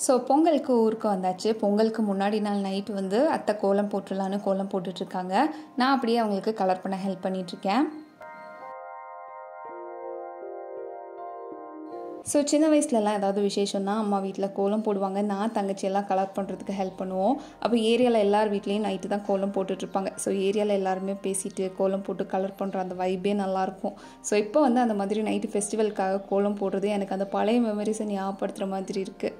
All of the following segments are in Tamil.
ஸோ பொங்கலுக்கு ஊருக்கு வந்தாச்சு. பொங்கலுக்கு முன்னாடி நாள் நைட்டு வந்து அத்தை கோலம் போட்டுடலான்னு கோலம் போட்டுட்ருக்காங்க. நான் அப்படியே அவங்களுக்கு கலர் பண்ண ஹெல்ப் பண்ணிகிட்ருக்கேன். ஸோ சின்ன வயசுலலாம் ஏதாவது விசேஷம்னா அம்மா வீட்டில் கோலம் போடுவாங்க. நான் தங்கச்சியெல்லாம் கலர் பண்ணுறதுக்கு ஹெல்ப் பண்ணுவோம். அப்போ ஏரியாவில் எல்லார் வீட்லேயும் நைட்டு தான் கோலம் போட்டுட்ருப்பாங்க. ஸோ ஏரியாவில் எல்லாருமே பேசிட்டு கோலம் போட்டு கலர் பண்ணுற அந்த வைப்பே நல்லாயிருக்கும். ஸோ இப்போ வந்து அந்த மாதிரி நைட்டு ஃபெஸ்டிவலுக்காக கோலம் போடுறது எனக்கு அந்த பழைய மெமரிஸை ஞாபகப்படுத்துகிற மாதிரி இருக்குது.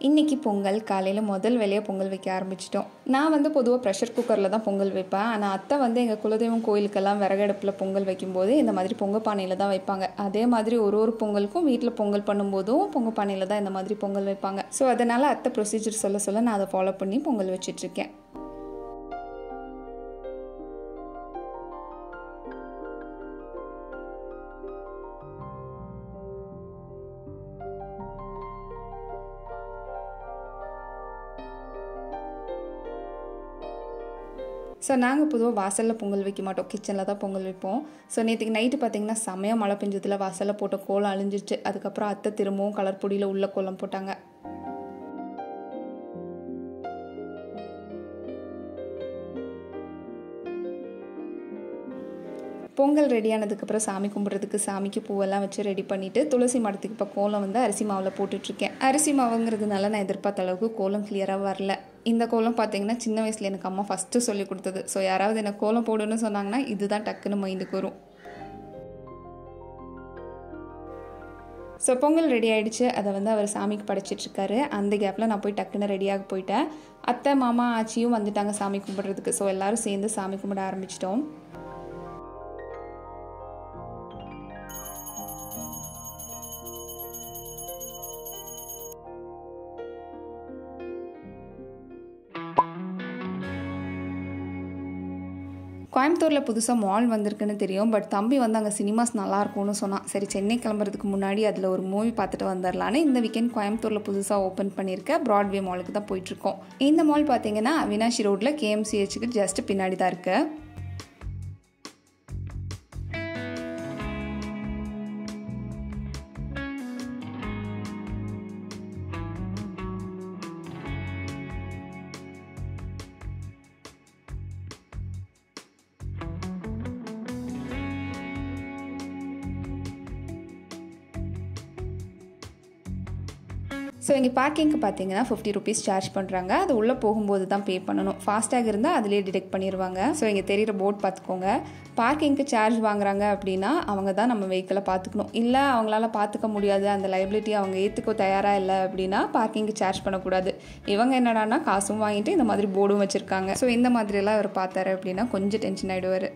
இன்றைக்கி பொங்கல் காலையில் முதல் வேலையாக பொங்கல் வைக்க ஆரம்பிச்சிட்டோம். நான் வந்து பொதுவாக ப்ரெஷர் குக்கரில் தான் பொங்கல் வைப்பேன். ஆனால் அத்தை வந்து எங்கள் குலதெய்வம் கோயிலுக்கெல்லாம் விறகடுப்பில் பொங்கல் வைக்கும்போது இந்த மாதிரி பொங்கல் பானையில் தான் வைப்பாங்க. அதே மாதிரி ஒரு பொங்கலுக்கும் வீட்டில் பொங்கல் பண்ணும்போதும் பொங்கல் பானையில் தான் இந்த மாதிரி பொங்கல் வைப்பாங்க. ஸோ அதனால் அத்தை ப்ரொசீஜர் சொல்ல நான் அதை ஃபாலோ பண்ணி பொங்கல் வச்சிட்ருக்கேன். ஸோ நாங்கள் பொதுவாக வாசலில் பொங்கல் வைக்க மாட்டோம், கிச்சனில் தான் பொங்கல் வைப்போம். ஸோ நேற்றுக்கு நைட்டு பார்த்திங்கன்னா செம்மையாக மழை பெஞ்சதில் வாசலில் போட்ட கோலம் அழிஞ்சிருச்சு. அதுக்கப்புறம் அத்தை திரும்பவும் கலர் பொடியில் உள்ள கோலம் போட்டாங்க. பொங்கல் ரெடியானதுக்கப்புறம் சாமி கும்பிட்றதுக்கு சாமிக்கு பூவெல்லாம் வச்சு ரெடி பண்ணிவிட்டு துளசி மடத்துக்கு இப்போ கோலம் வந்து அரிசி மாவில் போட்டுட்ருக்கேன். அரிசி மாவுங்கிறதுனால நான் எதிர்பார்த்த அளவுக்கு கோலம் கிளியராக வரல. இந்த கோலம் பார்த்திங்கன்னா சின்ன வயசில் எனக்கு அம்மா ஃபஸ்ட்டு சொல்லி கொடுத்தது. ஸோ யாராவது எனக்கு கோலம் போடுன்னு சொன்னாங்கன்னா இதுதான் டக்குன்னு மைண்டுக்கு வரும். ஸோ பொங்கல் ரெடி ஆகிடுச்சு. அதை வந்து அவர் சாமிக்கு படைச்சிட்ருக்காரு. அந்த கேப்பில் நான் போய் டக்குன்னு ரெடியாக போயிட்டேன். அத்தை மாமா ஆச்சியும் வந்துட்டாங்க சாமி கும்பிட்றதுக்கு. ஸோ எல்லோரும் சேர்ந்து சாமி கும்பிட ஆரம்பிச்சிட்டோம். கோயம்புத்தூரில் புதுசாக மால் வந்திருக்குன்னு தெரியும். பட் தம்பி வந்து அங்கே சினிமாஸ் நல்லாயிருக்கும்னு சொன்னான். சரி சென்னை கிளம்புறதுக்கு முன்னாடி அதில் ஒரு மூவி பார்த்துட்டு வந்துடலான்னு இந்த வீக்கெண்ட் கோயம்புத்தூரில் புதுசாக ஓப்பன் பண்ணியிருக்க ப்ராட்வே மாலுக்கு தான் போயிட்டுருக்கோம். இந்த மால் பார்த்தீங்கன்னா அவினாஷி ரோட்டில் KMCHக்கு ஜஸ்ட் பின்னாடி தான் இருக்குது. ஸோ இங்கே பார்க்கிங்க்கு பார்த்தீங்கன்னா 50 ருபீஸ் சார்ஜ் பண்ணுறாங்க. அது உள்ளே போகும்போது தான் பே பண்ணணும். ஃபாஸ்டேக் இருந்தால் அதிலே டிடெக்ட் பண்ணிடுவாங்க. ஸோ இங்கே தெரிகிற போர்ட் பார்த்துக்கோங்க. பார்க்கிங்க்கு சார்ஜ் வாங்குறாங்க அப்படின்னா அவங்க தான் நம்ம வெஹிக்கிளை பார்த்துக்கணும். இல்லை அவங்களால பார்த்துக்க முடியாது, அந்த லைபிலிட்டி அவங்க ஏற்றுக்க தயாராக இல்லை அப்படின்னா பார்க்கிங்க்கு சார்ஜ் பண்ணக்கூடாது. இவங்க என்னடானா காசும் வாங்கிட்டு இந்த மாதிரி போர்டும் வச்சுருக்காங்க. ஸோ இந்த மாதிரியெல்லாம் அவர் பார்த்தாரு அப்படின்னா கொஞ்சம் டென்ஷன் ஆகிடுவார்.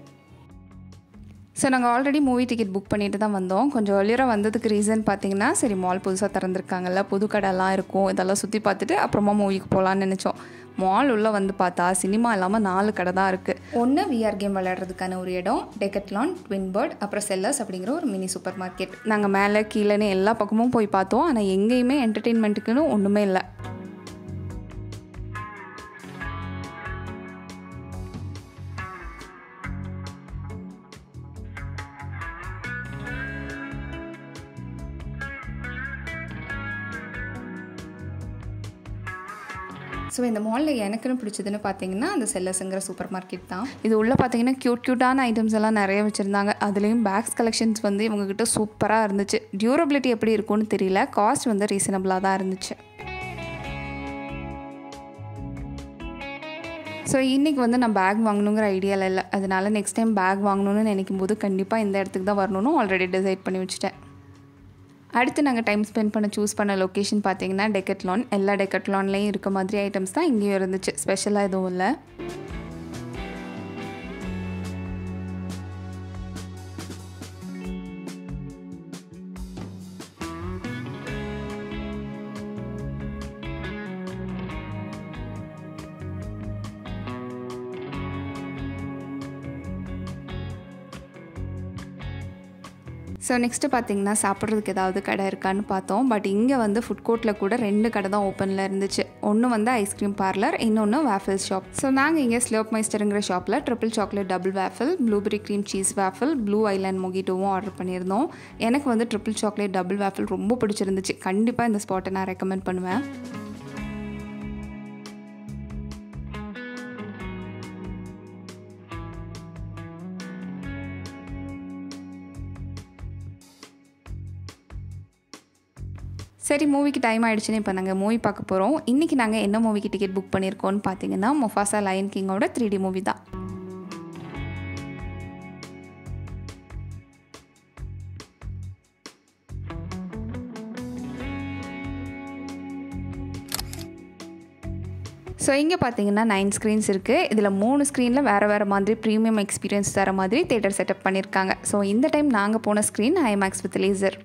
ஸோ நாங்கள் ஆல்ரெடி மூவி டிக்கெட் புக் பண்ணிட்டு தான் வந்தோம். கொஞ்சம் ஏர்லியராக வந்ததுக்கு ரீசன் பார்த்தீங்கன்னா சரி மால் புதுசாக திறந்துருக்காங்கல்ல, புது கடைலாம் இருக்கும், இதெல்லாம் சுற்றி பார்த்துட்டு அப்புறமா மூவிக்கு போகலான்னு நினச்சோம். மால் உள்ளே வந்து பார்த்தா சினிமா இல்லாமல் 4 கடை தான் இருக்குது. ஒன்று VR கேம் விளையாடுறதுக்கான ஒரு இடம், டெக்கத்லான், ட்வின் பேர்ட், அப்புறம் செல்லர்ஸ் அப்படிங்கிற ஒரு மினி சூப்பர் மார்க்கெட். நாங்கள் மேலே கீழேன்னு எல்லா பக்கமும் போய் பார்த்தோம். ஆனால் எங்கேயுமே என்டர்டெயின்மெண்ட்டுக்குன்னு ஒன்றுமே இல்லை. ஸோ இந்த மாலில் எனக்குன்னு பிடிச்சதுன்னு பார்த்தீங்கன்னா அந்த செல்லர்ஸுங்கிற சூப்பர் மார்க்கெட் தான். இது உள்ளே பார்த்தீங்கன்னா க்யூட்டான ஐட்டம்ஸ் எல்லாம் நிறைய வச்சுருந்தாங்க. அதுலேயும் பேக்ஸ் கலெக்ஷன்ஸ் வந்து இவங்ககிட்ட சூப்பராக இருந்துச்சு. டியூரபிலிட்டி எப்படி இருக்கும்னு தெரியல, காஸ்ட் வந்து ரீசனபிளாக தான் இருந்துச்சு. ஸோ இன்றைக்கி வந்து நான் பேக் வாங்கணுங்கிற ஐடியாவில் இல்லை. அதனால நெக்ஸ்ட் டைம் பேக் வாங்கணும்னு நினைக்கும் போது கண்டிப்பாக இந்த இடத்துக்கு தான் வரணும்னு ஆல்ரெடி டிசைட் பண்ணி வச்சுட்டேன். அடுத்து நாங்கள் டைம் ஸ்பெண்ட் பண்ண சூஸ் பண்ண லொக்கேஷன் பார்த்தீங்கன்னா டெக்கத்லான். எல்லா டெக்கத்லான்லேயும் இருக்க மாதிரி ஐட்டம்ஸ் தான் இங்கேயும் இருந்துச்சு. ஸ்பெஷலாக எதுவும் இல்லை. ஸோ நெக்ஸ்ட்டு பார்த்திங்கன்னா சாப்பிட்றதுக்கு ஏதாவது கடை இருக்கான்னு பார்த்தோம். பட் இங்கே வந்து ஃபுட் கோர்ட்டில் கூட 2 கடை தான் ஓப்பனில் இருந்துச்சு. ஒன்று வந்து ஐஸ்கிரீம் பார்லர், இன்னொன்று வேஃபிள் ஷாப். ஸோ நாங்கள் இங்கே ஸ்லர்ப் மைஸ்டருங்கிற ஷாப்பில் triple chocolate double waffle, blueberry cream cheese waffle, blue island மொஜிட்டோவும் ஆர்டர் பண்ணியிருந்தோம். எனக்கு வந்து ட்ரிபிள் சாக்லேட் டபுள் வேஃபிள் ரொம்ப பிடிச்சிருந்துச்சு. கண்டிப்பாக இந்த ஸ்பாட்டை நான் ரெக்கமெண்ட் பண்ணுவேன். சரி, மூவிக்கு டைம் ஆகிடுச்சுன்னு இப்போ நாங்கள் மூவி பார்க்க போகிறோம். இன்றைக்கி நாங்கள் என்ன மூவிக்கு டிக்கெட் புக் பண்ணியிருக்கோன்னு பார்த்தீங்கன்னா முஃபாசா லயன் கிங்கோட 3D மூவி தான். ஸோ இங்கே பார்த்தீங்கன்னா 9 ஸ்க்ரீன்ஸ் இருக்குது. இதில் 3 ஸ்க்ரீனில் வேறு மாதிரி ப்ரீமியம் எக்ஸ்பீரியன்ஸ் தர மாதிரி தேட்டர் செட்டப் பண்ணியிருக்காங்க. ஸோ இந்த டைம் நாங்கள் போன screen IMAX with laser.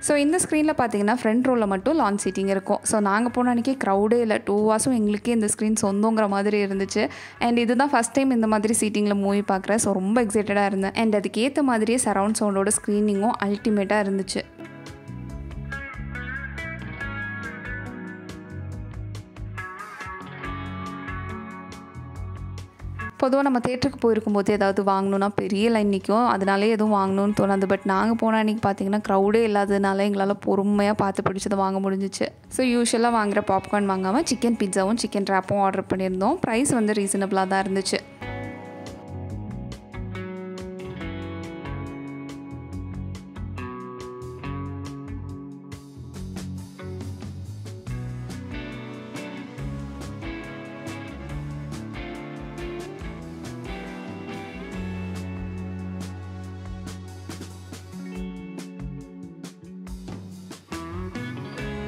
So இந்த ஸ்க்ரீனில் பார்த்தீங்கன்னா ஃப்ரண்ட் ரோவில் மட்டும் லான்ச் சீட்டிங் இருக்கும். ஸோ நாங்கள் போன அன்றைக்கி க்ரௌடே இல்லை. 2 hours எங்களுக்கே இந்த ஸ்க்ரீன் சொந்தங்கிற மாதிரி இருந்துச்சு. அண்ட் இதுதான் ஃபஸ்ட் டைம் இந்த மாதிரி சீட்டிங்கில் மூவி பார்க்குறேன். ஸோ ரொம்ப எக்ஸைட்டடாக இருந்தேன். அண்ட் அதுக்கேற்ற மாதிரியே சரவுண்ட் சவுண்டோட ஸ்க்ரீனிங்கும் அல்டிமேட்டாக இருந்துச்சு. பொதுவாக நம்ம தேட்டருக்கு போயிருக்கும்போது ஏதாவது வாங்கணுன்னா பெரிய லைன் நிற்கும். அதனாலே எதுவும் வாங்கணும்னு தோணாது. பட் நாங்கள் போன அன்றைக்கி பார்த்திங்கன்னா க்ரௌடே இல்லாததுனால எங்களால் பொறுமையாக பார்த்து பிடிச்சதை வாங்க முடிஞ்சிச்சு. ஸோ யூஸ்வலாக வாங்குகிற பாப்கார்ன் வாங்காமல் சிக்கன் பிட்ஸாவும் சிக்கன் ரேப்பும் ஆர்டர் பண்ணியிருந்தோம். ப்ரைஸ் வந்து ரீசனபிளாக தான் இருந்துச்சு.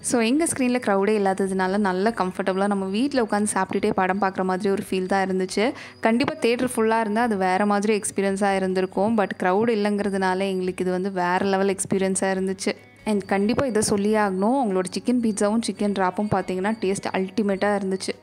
ஸோ எங்கள் ஸ்க்ரீனில் க்ரௌடே இல்லாததுனால நல்ல கம்ஃபர்டபுளாக நம்ம வீட்டில் உட்காந்து சாப்பிட்டுட்டே படம் பார்க்குற மாதிரி ஒரு ஃபீல் தான் இருந்துச்சு. கண்டிப்பாக தேட்டர் ஃபுல்லாக இருந்தால் அது வேறு மாதிரி எக்ஸ்பீரியன்ஸாக இருந்திருக்கும். பட் க்ரௌட் இல்லைங்கிறதுனால எங்களுக்கு இது வந்து வேறு லெவல் எக்ஸ்பீரியன்ஸாக இருந்துச்சு. அண்ட் கண்டிப்பாக இதை சொல்லியே ஆகணும், உங்களோட சிக்கன் பீட்சாவும் சிக்கன் ராப்பும் பார்த்தீங்கன்னா டேஸ்ட் அல்டிமேட்டாக இருந்துச்சு.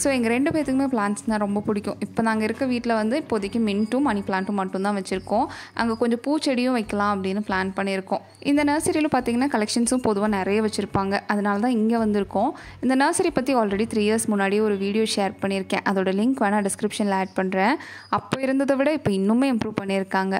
ஸோ எங்கள் 2 பேத்துக்குமே பிளான்ட்ஸ்னால் ரொம்ப பிடிக்கும். இப்போ நாங்கள் இருக்க வீட்டில் வந்து இப்போதைக்கு மின்ட்டும் மணி பிளான்ட்டும் மட்டும்தான் வச்சுருக்கோம். அங்கே கொஞ்சம் பூச்செடியும் வைக்கலாம் அப்படின்னு பிளான் பண்ணியிருக்கோம். இந்த நர்சரியில் பார்த்திங்கன்னா கலெக்ஷன்ஸும் பொதுவாக நிறைய வச்சுருப்பாங்க. அதனால தான் இங்கே வந்திருக்கோம். இந்த நர்சரி பற்றி ஆல்ரெடி 3 years முன்னாடியே ஒரு வீடியோ ஷேர் பண்ணியிருக்கேன். அதோட லிங்க் வேணால் டிஸ்கிரிப்ஷனில் ஆட் பண்ணுறேன். அப்போ இருந்ததை விட இப்போ இன்னுமே இம்ப்ரூவ் பண்ணியிருக்காங்க.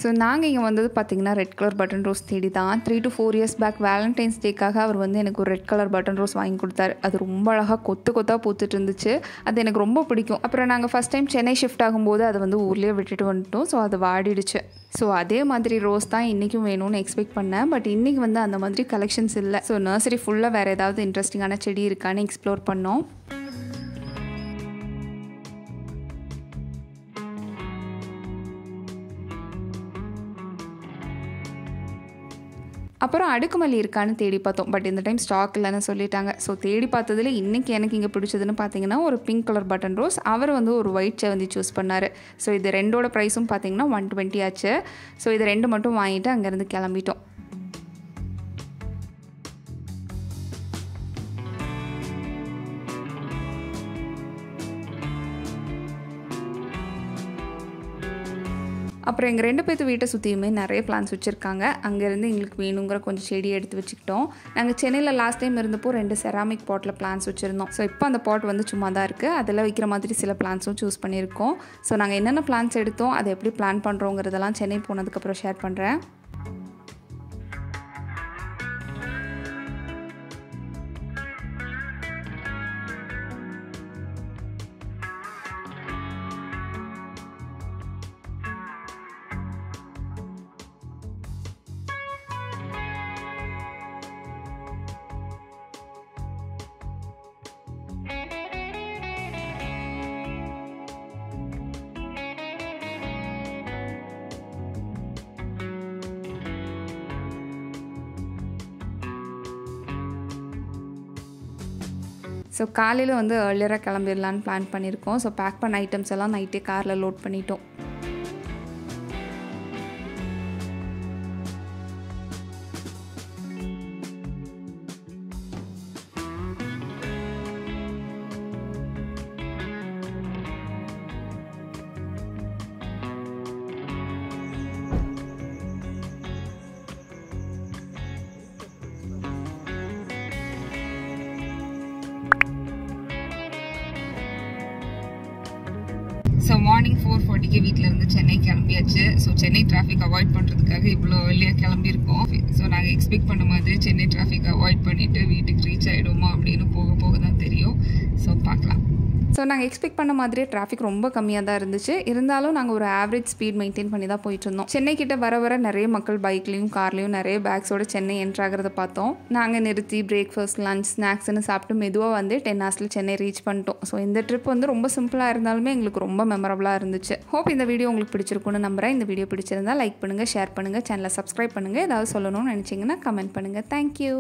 ஸோ நாங்கள் இங்கே வந்தது பார்த்திங்கன்னா ரெட் கலர் பட்டன் ரோஸ் தேடி தான். 3 to 4 years பேக் வேலண்டைன்ஸ் டேக்காக அவர் வந்து எனக்கு ஒரு ரெட் கலர் பட்டன் ரோஸ் வாங்கி கொடுத்தாரு. அது ரொம்ப அழகாக கொத்தாக பூத்துட்டு இருந்துச்சு. அது எனக்கு ரொம்ப பிடிக்கும். அப்புறம் நாங்கள் ஃபஸ்ட் டைம் சென்னை ஷிஃப்ட் ஆகும்போது அதை வந்து ஊர்லேயே விட்டுட்டு வந்துட்டோம். ஸோ அது வாடிடுச்சு. ஸோ அதே மாதிரி ரோஸ் தான் இன்றைக்கும் வேணும்னு எக்ஸ்பெக்ட் பண்ணேன். பட் இன்றைக்கி வந்து அந்த மாதிரி கலெக்ஷன்ஸ் இல்லை. ஸோ நர்சரி ஃபுல்லாக வேறு ஏதாவது இன்ட்ரெஸ்டிங்கான செடி இருக்கான்னு எக்ஸ்ப்ளோர் பண்ணோம். அப்புறம் அடுக்குமல்லி இருக்கான்னு தேடி பார்த்தோம். பட் இந்த டைம் ஸ்டாக் இல்லைன்னு சொல்லிட்டாங்க. ஸோ தேடி பார்த்ததில் இன்றைக்கி எனக்கு இங்கே பிடிச்சதுன்னு பார்த்தீங்கன்னா ஒரு பிங்க் கலர் பட்டன் ரோஸ். அவர் வந்து ஒரு ஒயிட் செவந்தி சூஸ் பண்ணார். ஸோ இது 2ஓட ப்ரைஸும் பார்த்தீங்கன்னா 120 ஆச்சு. ஸோ இது 2 மட்டும் வாங்கிட்டு அங்கேருந்து கிளம்பிட்டோம். அப்புறம் எங்கள் 2 பேர்த்து வீட்டை சுற்றியுமே நிறைய பிளான்ஸ் வச்சுருக்காங்க. அங்கேருந்து எங்களுக்கு வேணுங்கிற கொஞ்சம் செடி எடுத்து வச்சுக்கிட்டோம். நாங்கள் சென்னையில் லாஸ்ட் டைம் இருந்தப்போ 2 செராமிக் பாட்டில் பிளான்ஸ் வச்சுருந்தோம். ஸோ இப்போ அந்த பாட் வந்து சும்மா தான் இருக்குது. அதில் வைக்கிற மாதிரி சில பிளான்ஸும் சூஸ் பண்ணியிருக்கோம். ஸோ நாங்கள் என்னென்ன பிளான்ஸ் எடுத்தோம், அதை எப்படி பிளான் பண்ணுறோங்கிறதெல்லாம் சென்னை போனதுக்கப்புறம் ஷேர் பண்ணுறேன். ஸோ காலையில் வந்து ஏர்லியராக கிளம்பிடலான்னு பிளான் பண்ணியிருக்கோம். ஸோ பேக் பண்ண ஐட்டம்ஸ் எல்லாம் நைட்டே காரில் லோட் பண்ணிட்டோம். ஸோ மார்னிங் 4:40 வீட்டிலேருந்து சென்னை கிளம்பியாச்சு. ஸோ சென்னை டிராஃபிக் அவாய்ட் பண்ணுறதுக்காக இவ்வளோ ஏர்லியாக கிளம்பியிருக்கோம். ஸோ நாங்கள் எக்ஸ்பெக்ட் பண்ண மாதிரி சென்னை டிராஃபிக் அவாய்ட் பண்ணிவிட்டு வீட்டுக்கு ரீச் ஆகிடுமா அப்படின்னு போக போக தான் தெரியும். ஸோ பார்க்கலாம். ஸோ நாங்கள் எக்ஸ்பெக்ட் பண்ண மாதிரியே டிராஃபிக் ரொம்ப கம்மியாக தான் இருந்துச்சு. இருந்தாலும் நாங்கள் ஒரு ஆவரேஜ் ஸ்பீட் மெயின்டைன் பண்ணி தான் போயிட்டு இருந்தோம். சென்னை கிட்ட வர வர நிறைய மக்கள் பைக்லையும் கார்லையும் நிறைய பேக்ஸோட சென்னை என்ட்ரு ஆகிறத பார்த்தோம். நாங்கள் நிறுத்தி பிரேக்ஃபாஸ்ட் லஞ்ச் ஸ்நாக்ஸ்ன்னு சாப்பிட்டு மெதுவாக வந்து 10 hours சென்னை ரீச் பண்ணிட்டோம். ஸோ இந்த ட்ரிப் வந்து ரொம்ப சிம்பிளாக இருந்தாலுமே எங்களுக்கு ரொம்ப மெமரபுளாக இருந்துச்சு. ஹோப் இந்த வீடியோ உங்களுக்கு பிடிச்சிருக்குன்னு நம்புறேன். இந்த வீடியோ பிடிச்சிருந்தா லைக் பண்ணுங்கள், ஷேர் பண்ணுங்கள், சேனலை சப்ஸ்கிரைப் பண்ணுங்கள். ஏதாவது சொல்லணும்னு நினச்சிங்கன்னா கமெண்ட் பண்ணுங்கள். தேங்க்யூ.